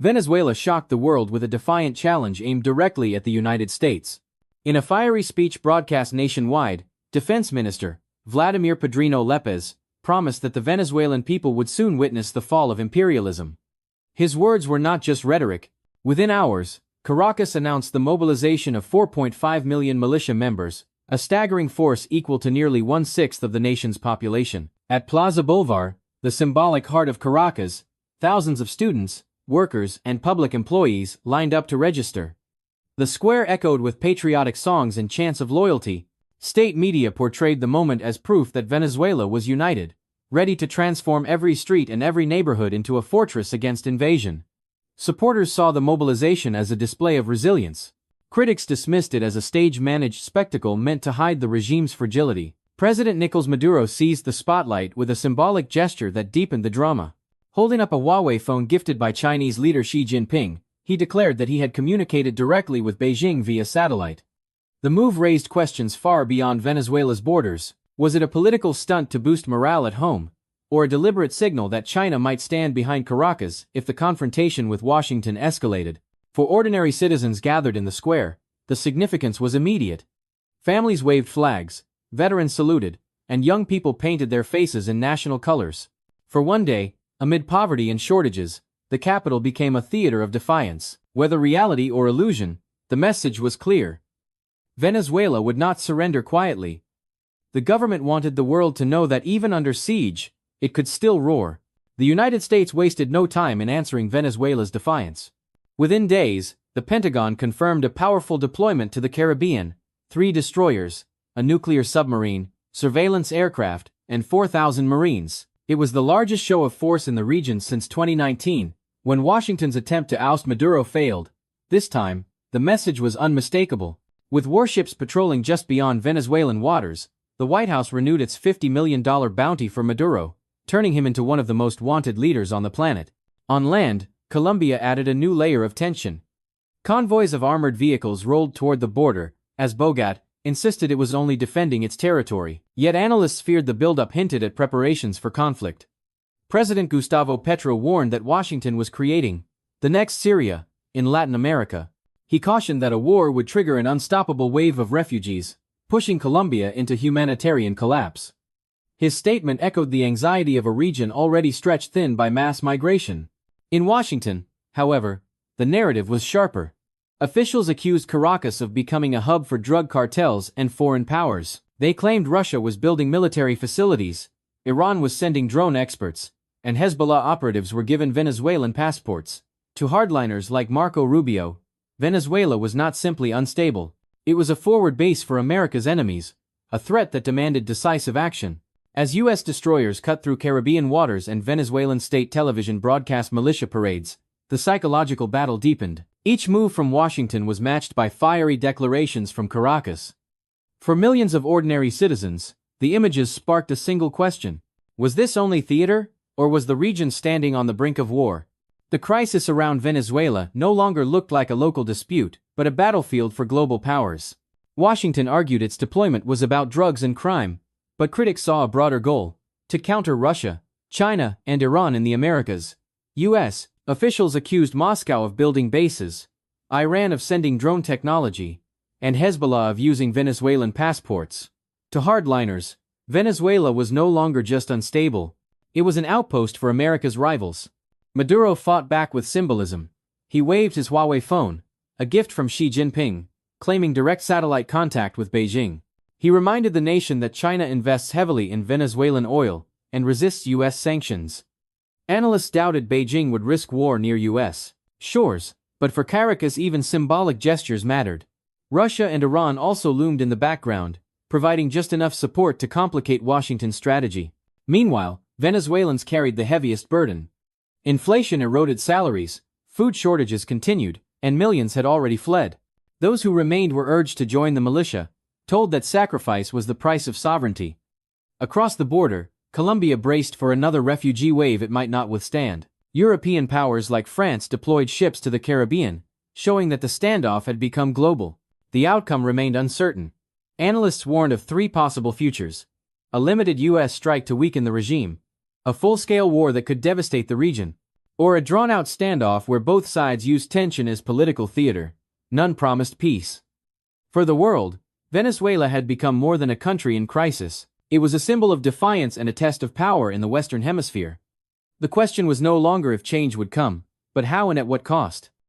Venezuela shocked the world with a defiant challenge aimed directly at the United States. In a fiery speech broadcast nationwide, Defense Minister Vladimir Padrino López promised that the Venezuelan people would soon witness the fall of imperialism. His words were not just rhetoric. Within hours, Caracas announced the mobilization of 4.5 million militia members, a staggering force equal to nearly one-sixth of the nation's population. At Plaza Bolívar, the symbolic heart of Caracas, thousands of students, workers, and public employees lined up to register. The square echoed with patriotic songs and chants of loyalty. State media portrayed the moment as proof that Venezuela was united, ready to transform every street and every neighborhood into a fortress against invasion. Supporters saw the mobilization as a display of resilience. Critics dismissed it as a stage-managed spectacle meant to hide the regime's fragility. President Nicolás Maduro seized the spotlight with a symbolic gesture that deepened the drama. Holding up a Huawei phone gifted by Chinese leader Xi Jinping, he declared that he had communicated directly with Beijing via satellite. The move raised questions far beyond Venezuela's borders. Was it a political stunt to boost morale at home, or a deliberate signal that China might stand behind Caracas if the confrontation with Washington escalated? For ordinary citizens gathered in the square, the significance was immediate. Families waved flags, veterans saluted, and young people painted their faces in national colors. For one day, amid poverty and shortages, the capital became a theater of defiance. Whether reality or illusion, the message was clear. Venezuela would not surrender quietly. The government wanted the world to know that even under siege, it could still roar. The United States wasted no time in answering Venezuela's defiance. Within days, the Pentagon confirmed a powerful deployment to the Caribbean: 3 destroyers, a nuclear submarine, surveillance aircraft, and 4,000 Marines. It was the largest show of force in the region since 2019, when Washington's attempt to oust Maduro failed. This time, the message was unmistakable. With warships patrolling just beyond Venezuelan waters, the White House renewed its $50 million bounty for Maduro, turning him into one of the most wanted leaders on the planet. On land, Colombia added a new layer of tension. Convoys of armored vehicles rolled toward the border, as Bogotá insisted it was only defending its territory. Yet analysts feared the buildup hinted at preparations for conflict. President Gustavo Petro warned that Washington was creating the next Syria in Latin America. He cautioned that a war would trigger an unstoppable wave of refugees, pushing Colombia into humanitarian collapse. His statement echoed the anxiety of a region already stretched thin by mass migration. In Washington, however, the narrative was sharper. Officials accused Caracas of becoming a hub for drug cartels and foreign powers. They claimed Russia was building military facilities, Iran was sending drone experts, and Hezbollah operatives were given Venezuelan passports. To hardliners like Marco Rubio, Venezuela was not simply unstable. It was a forward base for America's enemies, a threat that demanded decisive action. As U.S. destroyers cut through Caribbean waters and Venezuelan state television broadcast militia parades, the psychological battle deepened. Each move from Washington was matched by fiery declarations from Caracas. For millions of ordinary citizens, the images sparked a single question: was this only theater, or was the region standing on the brink of war? The crisis around Venezuela no longer looked like a local dispute, but a battlefield for global powers. Washington argued its deployment was about drugs and crime, but critics saw a broader goal: to counter Russia, China, and Iran in the Americas. U.S. officials accused Moscow of building bases, Iran of sending drone technology, and Hezbollah of using Venezuelan passports. To hardliners, Venezuela was no longer just unstable, it was an outpost for America's rivals. Maduro fought back with symbolism. He waved his Huawei phone, a gift from Xi Jinping, claiming direct satellite contact with Beijing. He reminded the nation that China invests heavily in Venezuelan oil and resists U.S. sanctions. Analysts doubted Beijing would risk war near U.S. shores, but for Caracas even symbolic gestures mattered. Russia and Iran also loomed in the background, providing just enough support to complicate Washington's strategy. Meanwhile, Venezuelans carried the heaviest burden. Inflation eroded salaries, food shortages continued, and millions had already fled. Those who remained were urged to join the militia, told that sacrifice was the price of sovereignty. Across the border, Colombia braced for another refugee wave it might not withstand. European powers like France deployed ships to the Caribbean, showing that the standoff had become global. The outcome remained uncertain. Analysts warned of 3 possible futures: a limited U.S. strike to weaken the regime, a full-scale war that could devastate the region, or a drawn-out standoff where both sides used tension as political theater. None promised peace. For the world, Venezuela had become more than a country in crisis. It was a symbol of defiance and a test of power in the Western Hemisphere. The question was no longer if change would come, but how and at what cost.